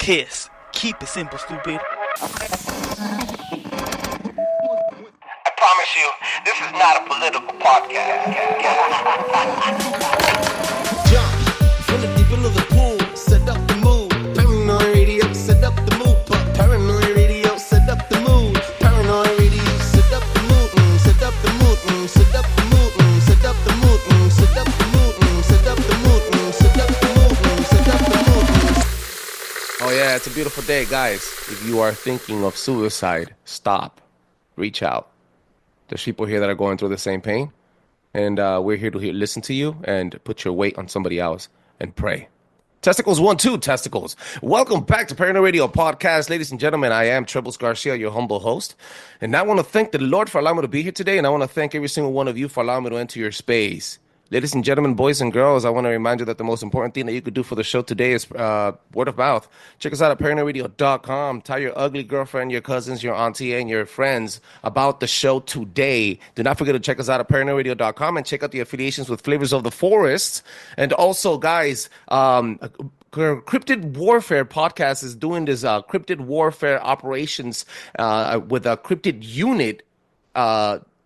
Kiss. Keep it simple, stupid. I promise you, this is not a political podcast. Jump from the deep end of the pool, set up the mood. Paranoid radio, set up the mood. Paranoid radio, set up the mood. Paranoid radio, set up the mood. Set up the mood. Set up the mood. Set up the mood. Set up the mood. Set up the mood. Set up the mood. Set up the mood. Oh yeah, it's a beautiful day, guys. If you are thinking of suicide, stop. Reach out. There's people here that are going through the same pain, and we're here to listen to you and put your weight on somebody else and pray. Testicles 1, 2, testicles. Welcome back to Paranoid Radio Podcast. Ladies and gentlemen, I am Trebles Garcia, your humble host. And I want to thank the Lord for allowing me to be here today, and I want to thank every single one of you for allowing me to enter your space. Ladies and gentlemen, boys and girls, I want to remind you that the most important thing that you could do for the show today is word of mouth. Check us out at paranoidradio.com. Tell your ugly girlfriend, your cousins, your auntie, and your friends about the show today. Do not forget to check us out at paranoidradio.com and check out the affiliations with Flavors of the Forest. And also, guys, Cryptid Warfare Podcast is doing this cryptid warfare operations with a cryptid unit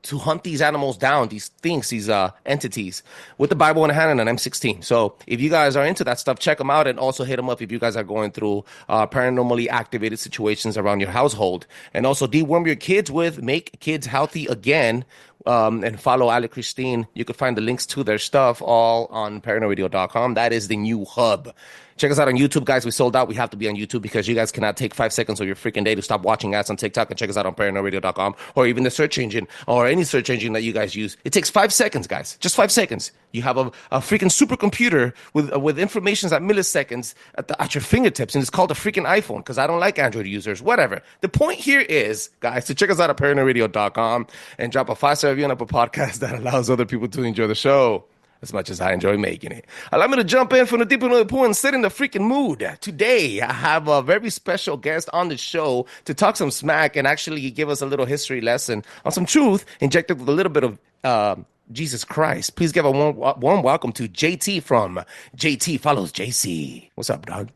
to hunt these animals down, these things, these entities, with the Bible in hand and an M16. So if you guys are into that stuff, check them out, and also hit them up if you guys are going through paranormally activated situations around your household. And also deworm your kids with Make Kids Healthy Again, and follow Ale Christine. You can find the links to their stuff all on paranoidradio.com. That is the new hub. Check us out on YouTube, guys. We sold out. We have to be on YouTube because you guys cannot take 5 seconds of your freaking day to stop watching ads on TikTok, and check us out on paranoidradio.com, or even the search engine or any search engine that you guys use. It takes 5 seconds, guys. Just 5 seconds. You have a freaking supercomputer with information at milliseconds at your fingertips, and it's called a freaking iPhone because I don't like Android users. Whatever. The point here is, guys, to check us out at paranoidradio.com and drop a 5-star review on Apple Podcast that allows other people to enjoy the show as much as I enjoy making it. Allow me to jump in from the deep end of the pool and set in the freaking mood. Today, I have a very special guest on the show to talk some smack and actually give us a little history lesson on some truth injected with a little bit of Jesus Christ. Please give a warm welcome to JT from JTFollowsJC. What's up, dog?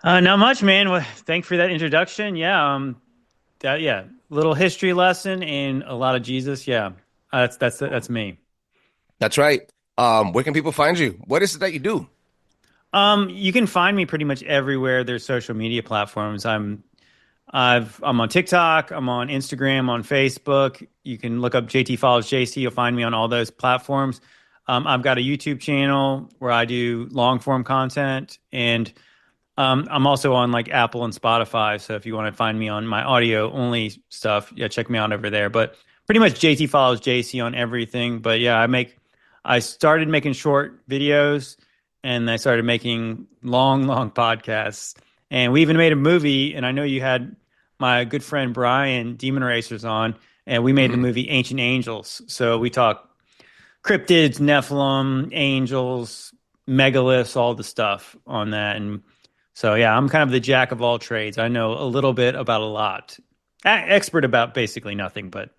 Not much, man. Well, thanks for that introduction. Yeah, little history lesson and a lot of Jesus. Yeah, that's me. That's right. Where can people find you? What is it that you do? You can find me pretty much everywhere there's social media platforms. I'm on TikTok, I'm on Instagram, on Facebook. You can look up JTFollowsJC. You'll find me on all those platforms. I've got a YouTube channel where I do long form content, and I'm also on like Apple and Spotify. So if you want to find me on my audio only stuff, yeah, check me out over there. But pretty much JTFollowsJC on everything. But yeah, I started making short videos, and I started making long podcasts. And we even made a movie, and I know you had my good friend Brian, Demon Racers, on, and we made the movie Ancient Angels. So we talk cryptids, Nephilim, angels, megaliths, all the stuff on that. And so, yeah, I'm kind of the jack of all trades. I know a little bit about a lot. Expert about basically nothing, but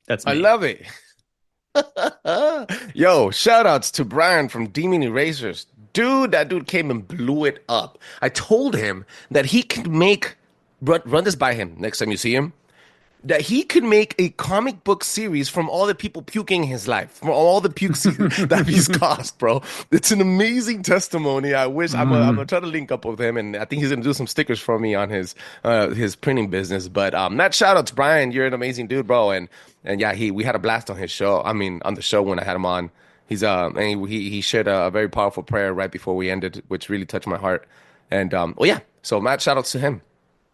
that's me. I love it. Yo, shout outs to Brian from Demon Erasers. Dude, that dude came and blew it up. I told him that he could run this by him next time you see him, that he could make a comic book series from all the people puking in his life, from all the pukes that he's caused, bro. It's an amazing testimony. I wish I'm gonna try to link up with him, and I think he's gonna do some stickers for me on his printing business. But that shout out to Brian. You're an amazing dude, bro. And yeah, we had a blast on his show. I mean, on the show when I had him on. He's and he shared a very powerful prayer right before we ended, which really touched my heart. And so Matt, shout outs to him.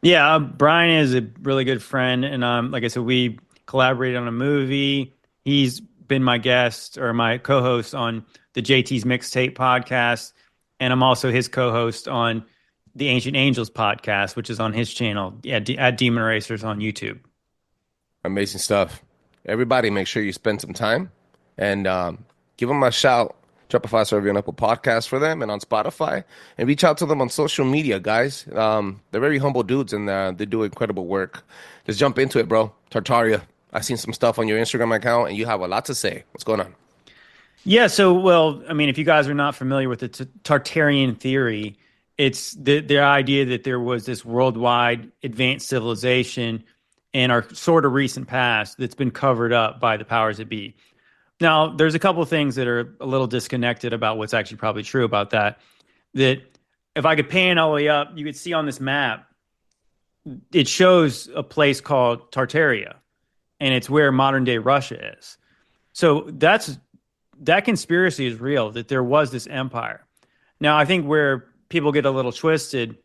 Yeah, Brian is a really good friend, and like I said, we collaborated on a movie. He's been my guest or my co-host on the JT's Mixtape podcast, and I'm also his co-host on the Ancient Angels podcast, which is on his channel, at Demon Racers on YouTube. Amazing stuff. Everybody, make sure you spend some time and give them a shout. Drop a 5-star review on Apple Podcasts for them and on Spotify, and reach out to them on social media, guys. They're very humble dudes, and they do incredible work. Let's jump into it, bro. Tartaria, I've seen some stuff on your Instagram account, and you have a lot to say. What's going on? Yeah, so, well, I mean, if you guys are not familiar with the Tartarian theory, It's the idea that there was this worldwide advanced civilization in our sort of recent past that's been covered up by the powers that be. Now, there's a couple of things that are a little disconnected about what's actually probably true about that. That if I could pan all the way up, you could see on this map, it shows a place called Tartaria, and it's where modern day Russia is. So that conspiracy is real, that there was this empire. Now, I think where people get a little twisted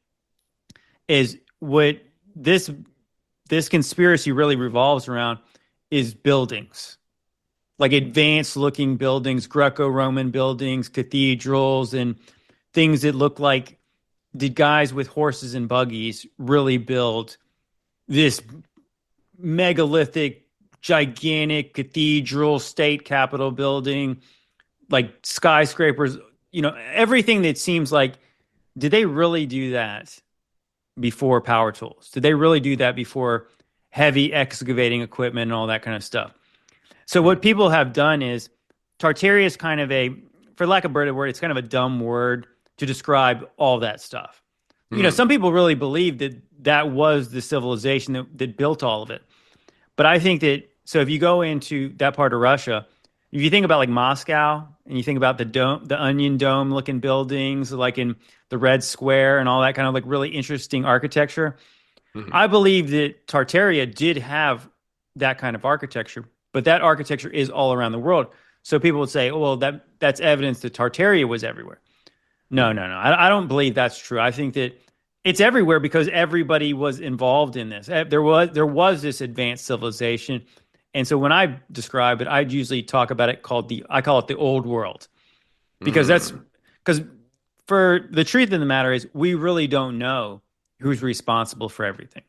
is what this conspiracy really revolves around is buildings, like advanced looking buildings, Greco-Roman buildings, cathedrals, and things that look like, did guys with horses and buggies really build this megalithic, gigantic cathedral, state capitol building, like skyscrapers, everything that seems like, did they really do that before power tools? Did they really do that before heavy excavating equipment and all that kind of stuff? So what people have done is, Tartaria is kind of for lack of a better word, it's kind of a dumb word to describe all that stuff. Some people really believe that was the civilization that built all of it. But I think that, so if you go into that part of Russia, if you think about like Moscow and you think about the onion dome looking buildings, like in the Red Square and all that kind of like really interesting architecture, I believe that Tartaria did have that kind of architecture, but that architecture is all around the world. So people would say, oh, well, that's evidence that Tartaria was everywhere. No. I don't believe that's true. I think that it's everywhere because everybody was involved in this. There was this advanced civilization. And so when I describe it, I usually talk about it I call it the old world. Because for the truth of the matter is, we really don't know who's responsible for everything.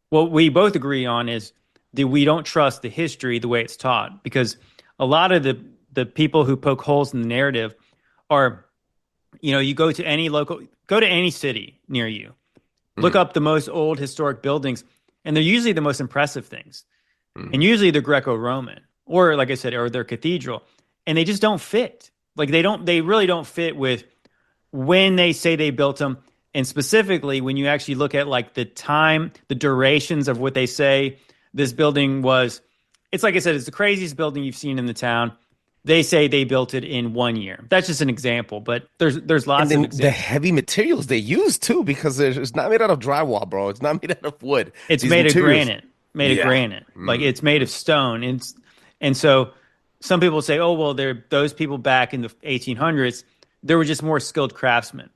What we both agree on is that we don't trust the history the way it's taught, because a lot of the people who poke holes in the narrative are, you go to any city near you, look up the most old historic buildings, and they're usually the most impressive things. And usually they're Greco-Roman, or like I said, or they're cathedral, and they just don't fit. Like they really don't fit with when they say they built them. And specifically, when you actually look at like the time, the durations of what they say this building was, it's like I said, it's the craziest building you've seen in the town. They say they built it in 1 year. That's just an example, but there's lots of examples. The heavy materials they use too, because it's not made out of drywall, bro. It's not made out of wood. It's made of granite. Like it's made of stone. And so some people say, oh, well, those people back in the 1800s, there were just more skilled craftsmen.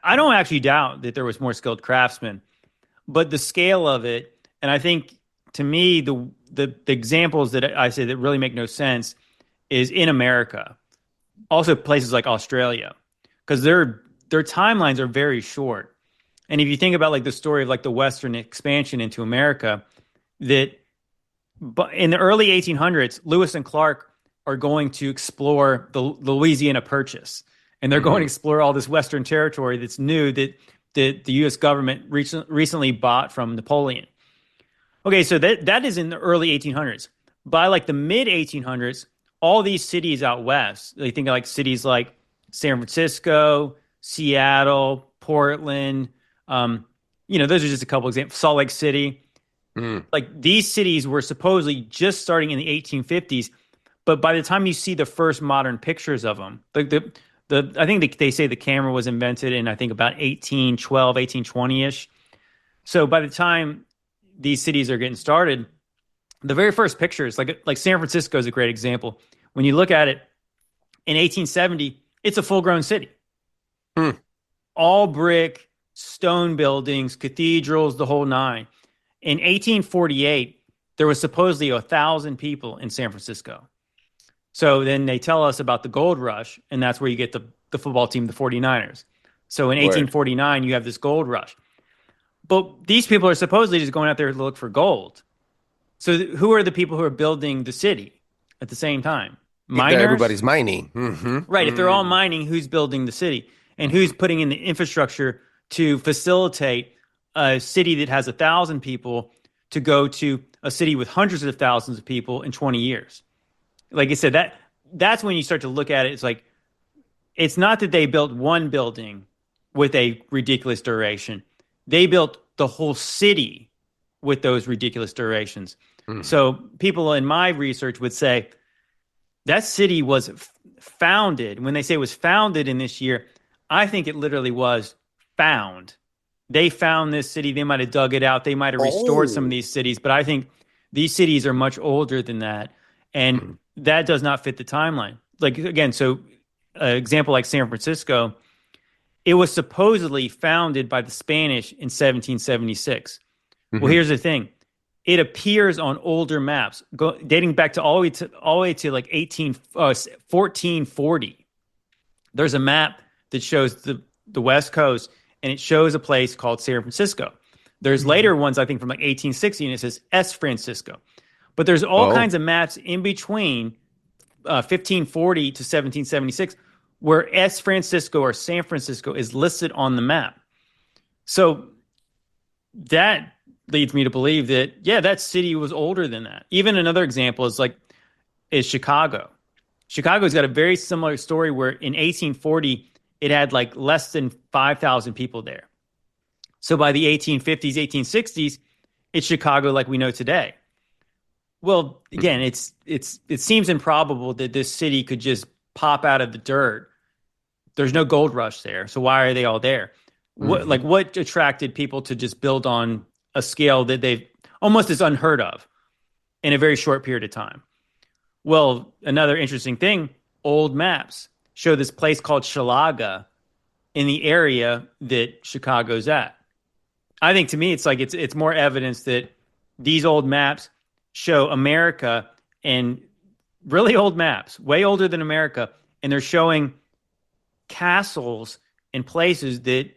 I don't actually doubt that there was more skilled craftsmen, but the scale of it, and I think to me, the examples that I say that really make no sense is in America, also places like Australia, because their timelines are very short. And if you think about like the story of like the Western expansion into America, that in the early 1800s, Lewis and Clark are going to explore the Louisiana Purchase, and they're going to explore all this Western territory that's new that the U.S. government recently bought from Napoleon. Okay, so that is in the early 1800s. By like the mid 1800s, all these cities out west, they think of like cities like San Francisco, Seattle, Portland, those are just a couple examples. Salt Lake City. Like these cities were supposedly just starting in the 1850s, but by the time you see the first modern pictures of them, like I think they say the camera was invented in, I think, about 1812, 1820-ish. So by the time these cities are getting started, the very first pictures, like San Francisco is a great example. When you look at it in 1870, it's a full-grown city. All brick, stone buildings, cathedrals, the whole nine. In 1848, there was supposedly 1,000 people in San Francisco. So then they tell us about the gold rush, and that's where you get the football team, the 49ers. So in 1849, you have this gold rush. But these people are supposedly just going out there to look for gold. So who are the people who are building the city at the same time? Miners? Everybody's mining. Right. If they're all mining, who's building the city? And who's putting in the infrastructure to facilitate a city that has 1,000 people to go to a city with hundreds of thousands of people in 20 years? Like I said, that's when you start to look at it. It's like, it's not that they built one building with a ridiculous duration. They built the whole city with those ridiculous durations. So people in my research would say that city was founded. When they say it was founded in this year, I think it literally was found. They found this city. They might have dug it out. They might have restored some of these cities. But I think these cities are much older than that. And that does not fit the timeline. Like, again, so an example like San Francisco, it was supposedly founded by the Spanish in 1776. Well, here's the thing. It appears on older maps, dating back to all the way to like 1440. There's a map that shows the West Coast, and it shows a place called San Francisco. There's later ones, I think, from like 1860, and it says S. Francisco. But there's all kinds of maps in between 1540 to 1776 where S. Francisco or San Francisco is listed on the map. So that leads me to believe that, yeah, that city was older than that. Even another example is Chicago. Chicago's got a very similar story where in 1840, it had like less than 5,000 people there. So by the 1850s, 1860s, it's Chicago like we know today. Well, again, it seems improbable that this city could just pop out of the dirt. There's no gold rush there. So why are they all there? What attracted people to just build on a scale that they've almost is unheard of in a very short period of time? Well, another interesting thing, old maps show this place called Shalaga in the area that Chicago's at. I think to me, it's more evidence that these old maps show America, and really old maps, way older than America, and they're showing castles and places that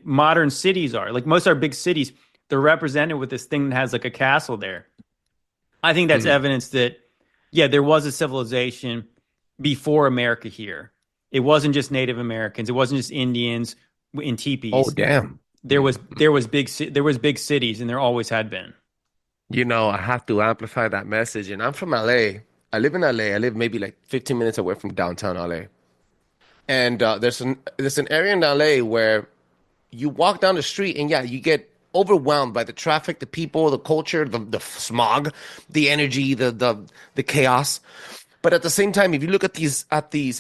modern cities are. Like most of our big cities, they're represented with this thing that has like a castle there. I think that's evidence that, yeah, there was a civilization before America here. It wasn't just Native Americans. It wasn't just Indians in teepees. Oh, damn. There was big cities, and there always had been. You know, I have to amplify that message. And I'm from LA. I live in LA. I live maybe like 15 minutes away from downtown LA. And there's an area in LA where you walk down the street and, yeah, you get overwhelmed by the traffic, the people, the culture, the smog, the energy, the chaos. But at the same time, if you look at these,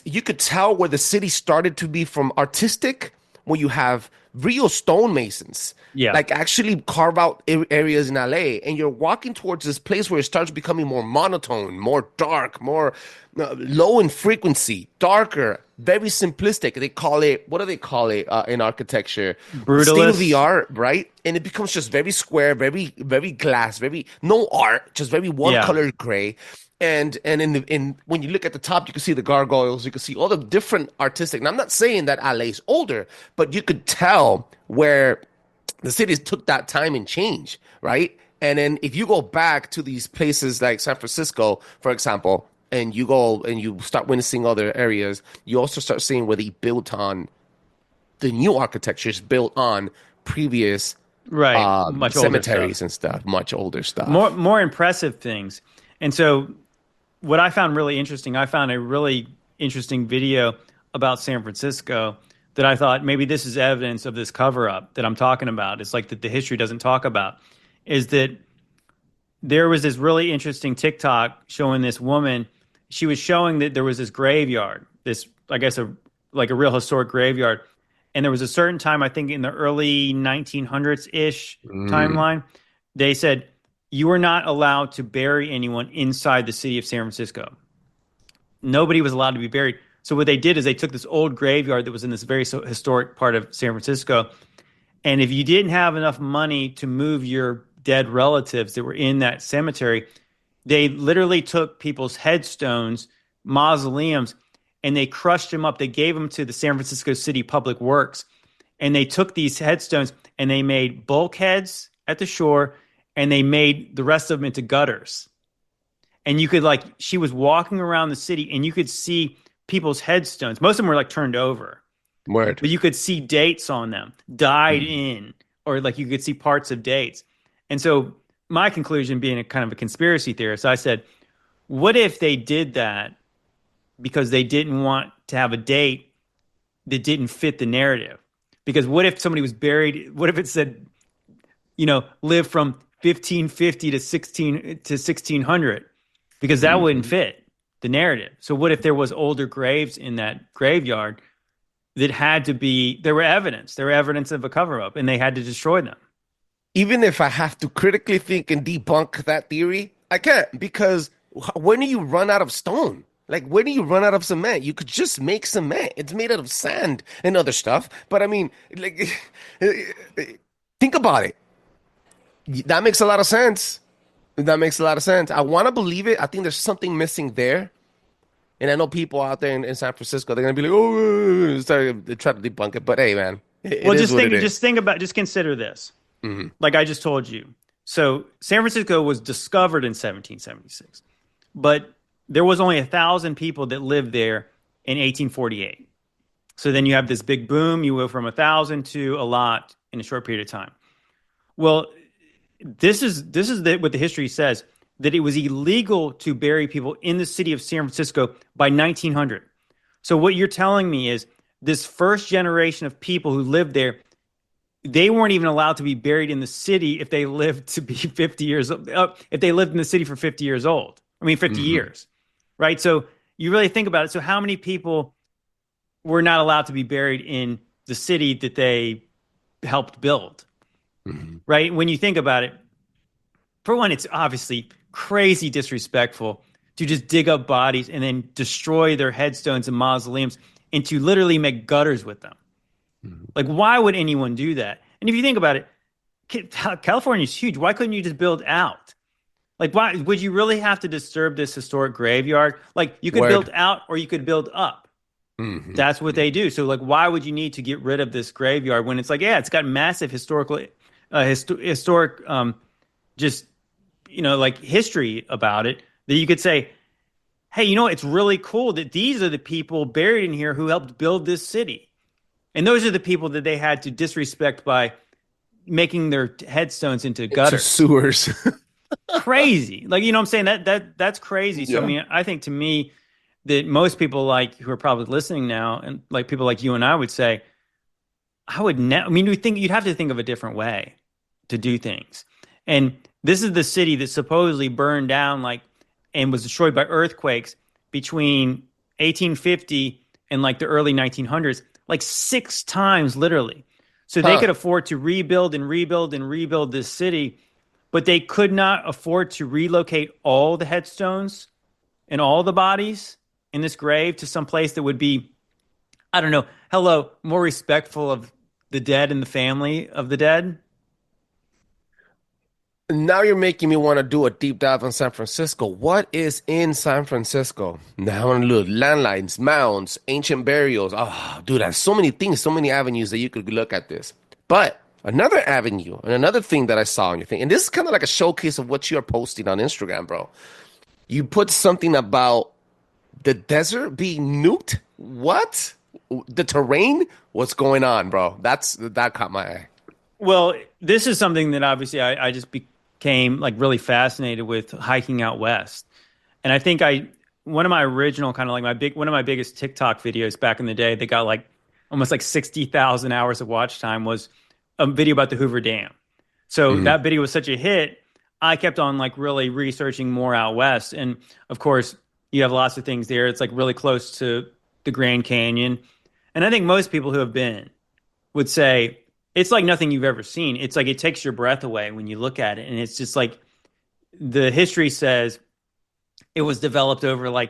you could tell where the city started to be from artistic, where you have real stonemasons, like actually carve out areas in LA, and you're walking towards this place where it starts becoming more monotone, more dark, more low in frequency, darker, very simplistic. They call it, what do they call it in architecture? Brutalist. State of the art, right? And it becomes just very square, very, very glass, very no art, just very one color gray. And when you look at the top, you can see the gargoyles. You can see all the different artistic. And I'm not saying that LA is older, but you could tell where the cities took that time and change, right? And then if you go back to these places like San Francisco, for example, and you go and you start witnessing other areas, you also start seeing where they built on the new architectures built on previous much cemeteries and stuff, much older stuff. More impressive things. And so what I found really interesting, I found a really interesting video about San Francisco that I thought maybe this is evidence of this cover-up that I'm talking about. It's like that the history doesn't talk about, is that there was this really interesting TikTok showing this woman. She was showing that there was this graveyard, this, I guess, a real historic graveyard. And there was a certain time, I think in the early 1900s-ish timeline, they said, you were not allowed to bury anyone inside the city of San Francisco. Nobody was allowed to be buried. So what they did is they took this old graveyard that was in this very historic part of San Francisco, and if you didn't have enough money to move your dead relatives that were in that cemetery, they literally took people's headstones, mausoleums, and they crushed them up. They gave them to the San Francisco City Public Works, and they took these headstones and they made bulkheads at the shore, and they made the rest of them into gutters. And you could she was walking around the city and you could see people's headstones. Most of them were turned over. Word. But you could see dates on them, died in, or you could see parts of dates. And so my conclusion, being a kind of a conspiracy theorist, I said, what if they did that because they didn't want to have a date that didn't fit the narrative? Because what if somebody was buried? What if it said, live from 1550 to 1600? Because that wouldn't fit the narrative. So what if there was older graves in that graveyard that had to be, there were evidence of a cover-up, and they had to destroy them. Even if I have to critically think and debunk that theory, I can't, because when do you run out of stone? Like, when do you run out of cement? You could just make cement. It's made out of sand and other stuff. But I mean, like, think about it. That makes a lot of sense. I want to believe it. I think there's something missing there. And I know people out there in San Francisco, they're going to be like, oh, sorry, they try to debunk it. But hey, man, just consider this. Mm-hmm. Like I just told you. So San Francisco was discovered in 1776, but there was only 1,000 people that lived there in 1848. So then you have this big boom. You go from 1,000 to a lot in a short period of time. Well, this is what the history says, that it was illegal to bury people in the city of San Francisco by 1900. So what you're telling me is this first generation of people who lived there, they weren't even allowed to be buried in the city if they lived to be 50 years old, if they lived in the city for 50 years old. 50 years, right? So you really think about it. So how many people were not allowed to be buried in the city that they helped build, right? When you think about it, for one, it's obviously crazy disrespectful to just dig up bodies and then destroy their headstones and mausoleums and to literally make gutters with them. Like, why would anyone do that? And if you think about it, California is huge. Why couldn't you just build out? Like, why would you really have to disturb this historic graveyard? Like, you could build out or you could build up. That's what they do. So, like, why would you need to get rid of this graveyard when it's like, yeah, it's got massive historic, just, like history about it, that you could say, hey, it's really cool that these are the people buried in here who helped build this city. And those are the people that they had to disrespect by making their headstones into gutters. Sewers. Crazy. Like, what I'm saying? That's crazy. So, yeah. I think to me that most people who are probably listening now, and like people like you and I would say, you'd have to think of a different way to do things. And this is the city that supposedly burned down and was destroyed by earthquakes between 1850 and the early 1900s. 6 times, literally. So they could afford to rebuild and rebuild and rebuild this city, but they could not afford to relocate all the headstones and all the bodies in this grave to some place that would be, I don't know, more respectful of the dead and the family of the dead. Now you're making me want to do a deep dive on San Francisco. What is in San Francisco? Now I want to look. Landlines, mounds, ancient burials. Oh, dude, there's so many things, so many avenues that you could look at this. But another avenue and another thing that I saw on your thing, and this is kind of like a showcase of what you're posting on Instagram, bro. You put something about the desert being nuked. What? The terrain? What's going on, bro? That caught my eye. Well, this is something that obviously I just became really fascinated with hiking out west. And I think one of my original one of my biggest TikTok videos back in the day that got almost 60,000 hours of watch time was a video about the Hoover Dam. So that video was such a hit, I kept on really researching more out west. And of course, you have lots of things there. It's really close to the Grand Canyon. And I think most people who have been would say it's like nothing you've ever seen. It's it takes your breath away when you look at it. And it's just the history says it was developed over I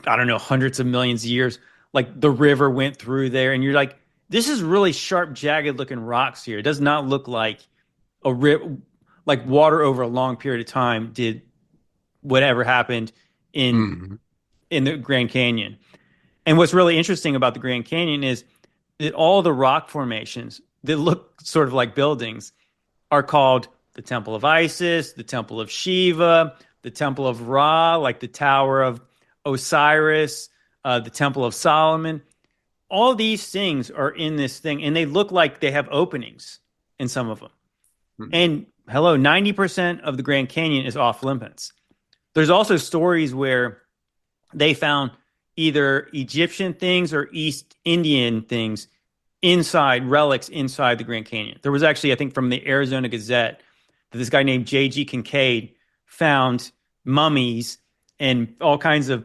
don't know, hundreds of millions of years. The river went through there and you're this is really sharp, jagged looking rocks here. It does not look like a water over a long period of time did whatever happened in the Grand Canyon. And what's really interesting about the Grand Canyon is that all the rock formations that look sort of like buildings are called the Temple of Isis, the Temple of Shiva, the Temple of Ra, the Tower of Osiris, the Temple of Solomon. All these things are in this thing, and they look like they have openings in some of them. And 90% of the Grand Canyon is off limits. There's also stories where they found either Egyptian things or East Indian things relics inside the Grand Canyon. There was actually, I think, from the Arizona Gazette, that this guy named J.G. Kincaid found mummies and all kinds of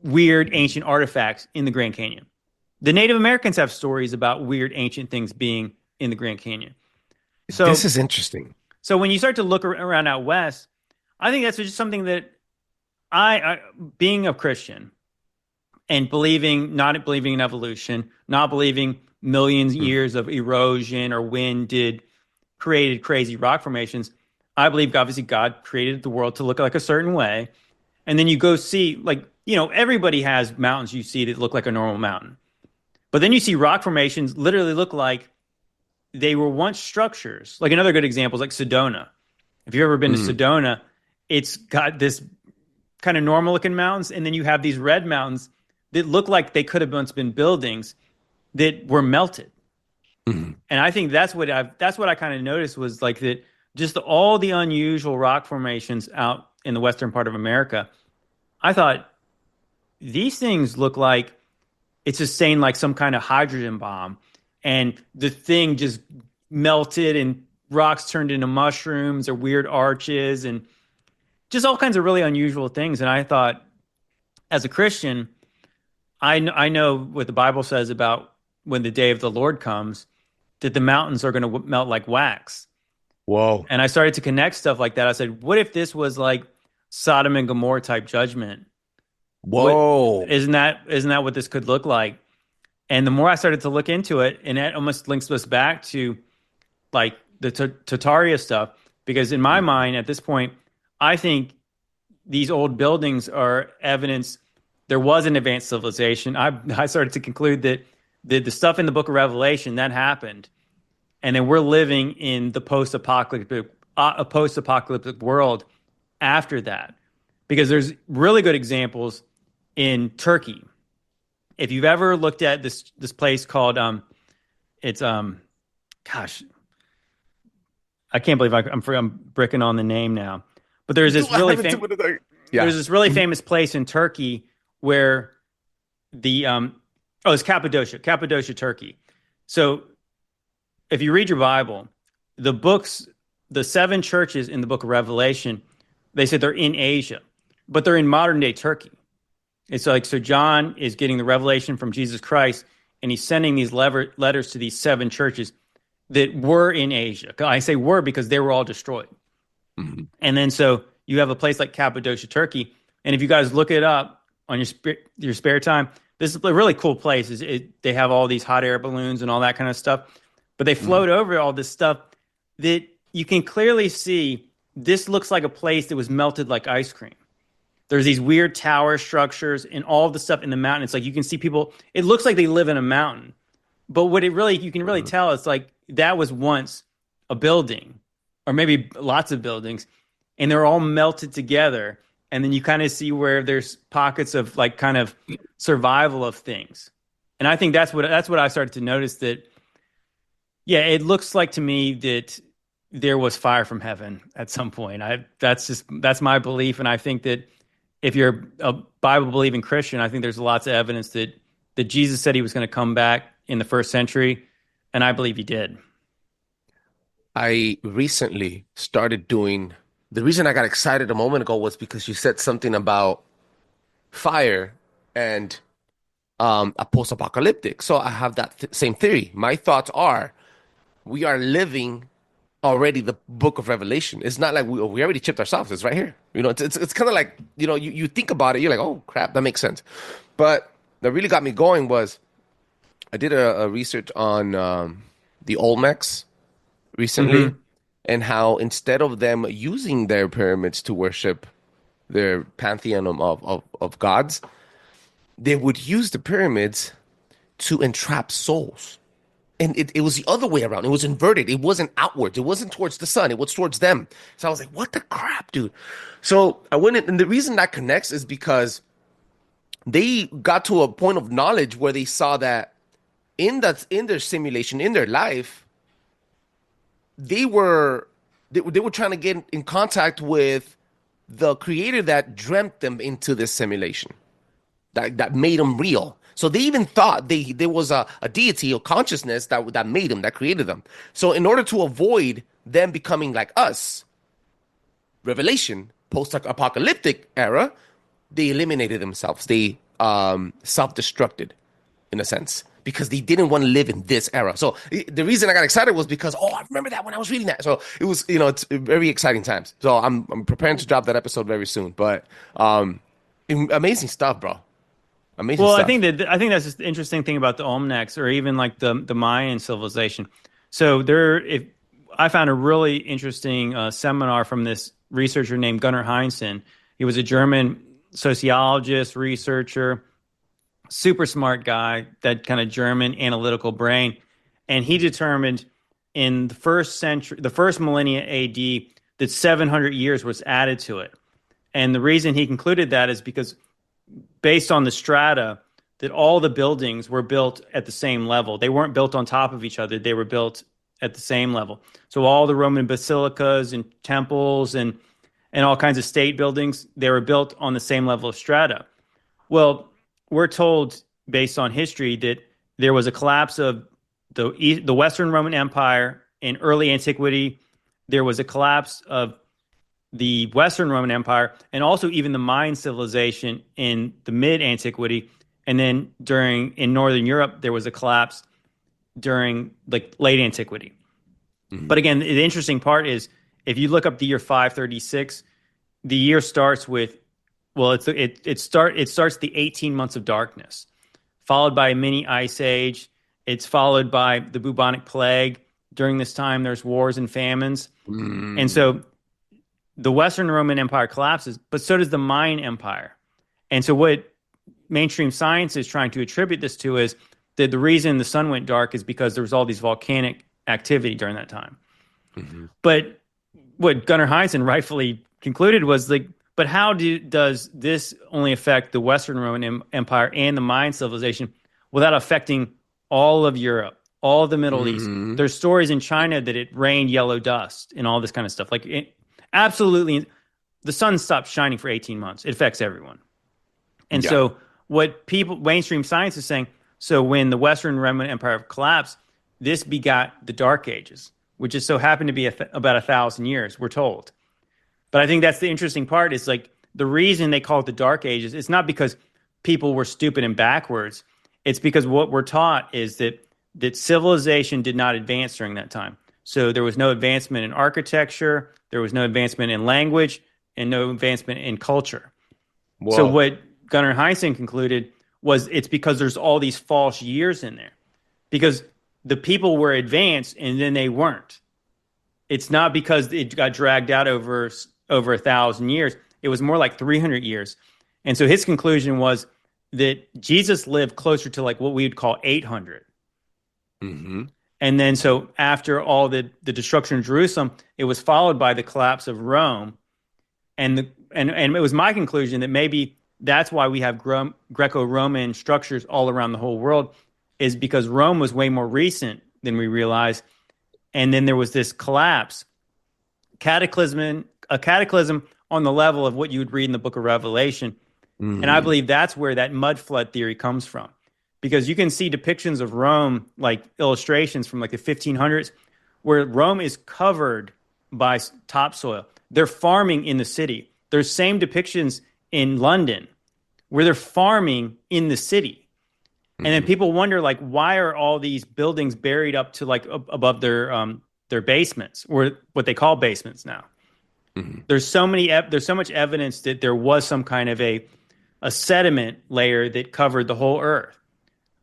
weird ancient artifacts in the Grand Canyon. The Native Americans have stories about weird ancient things being in the Grand Canyon. So This is interesting. So when you start to look around out west, I think that's just something that I being a Christian and not believing in evolution, not believing millions of years of erosion or wind created crazy rock formations. I believe obviously God created the world to look like a certain way. And then you go see, like, everybody has mountains you see that look like a normal mountain. But then you see rock formations literally look like they were once structures. Like another good example is like Sedona. If you've ever been to Sedona, it's got this kind of normal looking mountains, and then you have these red mountains that look like they could have once been buildings that were melted. And I think that's what I kind of noticed was like that just all the unusual rock formations out in the western part of America. I thought these things look like it's sustained like some kind of hydrogen bomb, and the thing just melted and rocks turned into mushrooms or weird arches and just all kinds of really unusual things. And I thought, as a Christian, I know what the Bible says about when the day of the Lord comes, that the mountains are going to melt like wax. Whoa. And I started to connect stuff like that. I said, what if this was like Sodom and Gomorrah type judgment? Whoa. Isn't that what this could look like? And the more I started to look into it, and that almost links us back to like the Tartaria stuff, because in my mind at this point, I think these old buildings are evidence there was an advanced civilization. I started to conclude that the stuff in the book of Revelation, that happened. And then we're living in the post-apocalyptic world after that. Because there's really good examples in Turkey. If you've ever looked at this place called gosh, I can't believe I'm bricking on the name now. But there's this really famous place in Turkey where it's Cappadocia, Turkey. So if you read your Bible, the 7 churches in the book of Revelation, they said they're in Asia, but they're in modern day Turkey. It's like, so John is getting the revelation from Jesus Christ, and he's sending these letters to these 7 churches that were in Asia. I say were because they were all destroyed. Mm-hmm. And then so you have a place like Cappadocia, Turkey. And if you guys look it up on your spare time, this is a really cool place. They have all these hot air balloons and all that kind of stuff. But they float over all this stuff that you can clearly see this looks like a place that was melted like ice cream. There's these weird tower structures and all the stuff in the mountain. It's like you can see people, it looks like they live in a mountain. But you can really tell it's like that was once a building, or maybe lots of buildings, and they're all melted together. And then you kind of see where there's pockets of like kind of survival of things. And I think that's what I started to notice, that, yeah, it looks like to me that there was fire from heaven at some point. That's my belief. And I think that if you're a Bible believing Christian, I think there's lots of evidence that Jesus said he was going to come back in the first century. And I believe he did. I recently started doing, the reason I got excited a moment ago was because you said something about fire and a post-apocalyptic. So I have that same theory. My thoughts are, we are living already the book of Revelation. It's not like we already chipped ourselves. It's right here. It's kind of like, you think about it, you're like, oh crap, that makes sense. But that really got me going was I did a research on the Olmecs recently, and how instead of them using their pyramids to worship their pantheon of gods, they would use the pyramids to entrap souls. And it was the other way around. It was inverted. It wasn't outwards. It wasn't towards the sun. It was towards them. So I was like, what the crap, dude? So I went in, and the reason that connects is because they got to a point of knowledge where they saw that in their simulation, in their life, they were trying to get in contact with the creator that dreamt them into this simulation, that made them real. So they even thought there was a deity or consciousness that made them, that created them. So in order to avoid them becoming like us, Revelation, post-apocalyptic era, they eliminated themselves. They self-destructed, in a sense, because they didn't want to live in this era. So the reason I got excited was because, I remember that when I was reading that. So it was, it's very exciting times. So I'm preparing to drop that episode very soon. But amazing stuff, bro. Amazing Well, stuff. I think that's just the interesting thing about the Olmecs, or even like the Mayan civilization. So I found a really interesting seminar from this researcher named Gunnar Heinzen. He was a German sociologist, researcher, super smart guy, that kind of German analytical brain. And he determined in the first millennia AD, that 700 years was added to it. And the reason he concluded that is because based on the strata, that all the buildings were built at the same level. They weren't built on top of each other. They were built at the same level. So all the Roman basilicas and temples and all kinds of state buildings, they were built on the same level of strata. Well, we're told, based on history, that there was a collapse of the Western Roman Empire in early antiquity. There was a collapse of the Western Roman Empire, and also even the Mayan civilization in the mid-antiquity. And then in Northern Europe, there was a collapse during like late antiquity. Mm-hmm. But again, the interesting part is, if you look up the year 536, the year starts with, it starts the 18 months of darkness, followed by a mini ice age. It's followed by the bubonic plague. During this time, there's wars and famines. Mm. And so the Western Roman Empire collapses, but so does the Mayan Empire. And so what mainstream science is trying to attribute this to is that the reason the sun went dark is because there was all these volcanic activity during that time. Mm-hmm. But what Gunnar Heinzen rightfully concluded was like, but how does this only affect the Western Roman Empire and the Mayan civilization without affecting all of Europe, all of the Middle East? There's stories in China that it rained yellow dust and all this kind of stuff. Like absolutely, the sun stopped shining for 18 months. It affects everyone. And so what mainstream science is saying, so when the Western Roman Empire collapsed, this begot the Dark Ages, which just so happened to be about 1,000 years, we're told. But I think that's the interesting part, is like the reason they call it the Dark Ages, it's not because people were stupid and backwards. It's because what we're taught is that civilization did not advance during that time. So there was no advancement in architecture, there was no advancement in language, and no advancement in culture. Whoa. So what Gunnar Heinzen concluded was it's because there's all these false years in there. Because the people were advanced and then they weren't. It's not because it got dragged out over 1,000 years. It was more like 300 years. And so his conclusion was that Jesus lived closer to like what we would call 800. Mm-hmm. And then so after all the destruction of Jerusalem, it was followed by the collapse of Rome. And it was my conclusion that maybe that's why we have Greco-Roman structures all around the whole world, is because Rome was way more recent than we realize. And then there was this collapse, a cataclysm on the level of what you would read in the book of Revelation. Mm-hmm. And I believe that's where that mud flood theory comes from. Because you can see depictions of Rome, like illustrations from like the 1500s, where Rome is covered by topsoil. They're farming in the city. There's same depictions in London where they're farming in the city. Mm-hmm. And then people wonder, like, why are all these buildings buried up to like above their basements, or what they call basements now? Mm-hmm. There's so much evidence that there was some kind of a sediment layer that covered the whole earth.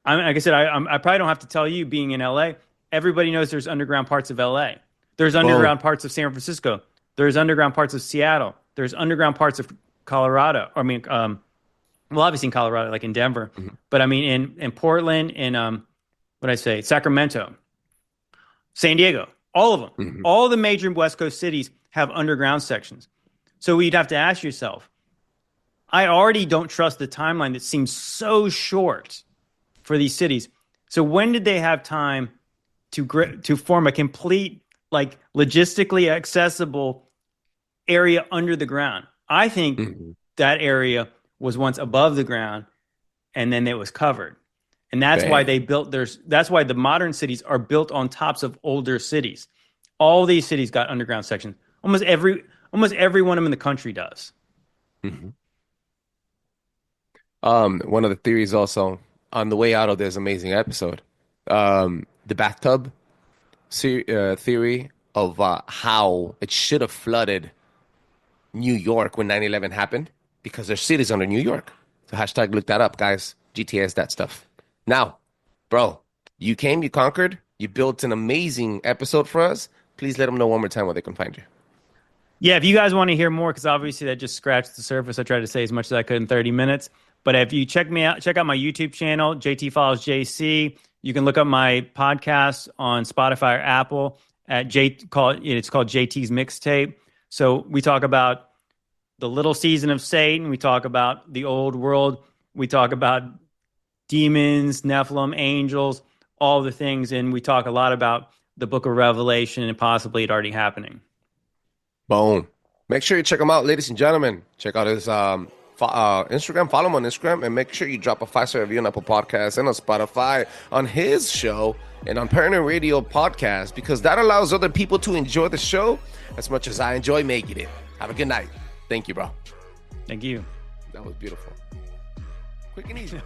I mean, like I said, I probably don't have to tell you, being in LA, everybody knows there's underground parts of LA. There's underground parts of San Francisco. There's underground parts of Seattle. There's underground parts of Colorado. I mean, obviously in Colorado, like in Denver. Mm-hmm. But I mean, in Portland, in Sacramento, San Diego, all of them. Mm-hmm. All the major West Coast cities have underground sections. So you'd have to ask yourself, I already don't trust the timeline that seems so short for these cities. So when did they have time to form a complete, like, logistically accessible area under the ground? I think that area was once above the ground, and then it was covered. And that's Bang. why they built that's why the modern cities are built on tops of older cities. All these cities got underground sections. Almost every one of them in the country does. One of the theories also on the way out of this amazing episode, the bathtub theory of how it should have flooded New York when 9/11 happened because there's cities under New York. So hashtag look that up, guys. GTS that stuff. Now, bro, you came, you conquered, you built an amazing episode for us. Please let them know one more time where they can find you. Yeah, if you guys want to hear more, because obviously that just scratched the surface. I tried to say as much as I could in 30 minutes. But if you check out my YouTube channel, JTFollowsJC. You can look up my podcast on Spotify or Apple it's called JT's Mixtape. So we talk about the little season of Satan. We talk about the old world. We talk about demons, Nephilim, angels, all the things. And we talk a lot about the book of Revelation and possibly it already happening. Boom. Make sure you check him out, ladies and gentlemen. Check out his Instagram. Follow him on Instagram. And make sure you drop a 5-star review on Apple Podcasts and on Spotify on his show and on Paranormal Radio Podcast, because that allows other people to enjoy the show as much as I enjoy making it. Have a good night. Thank you, bro. Thank you. That was beautiful. Quick and easy.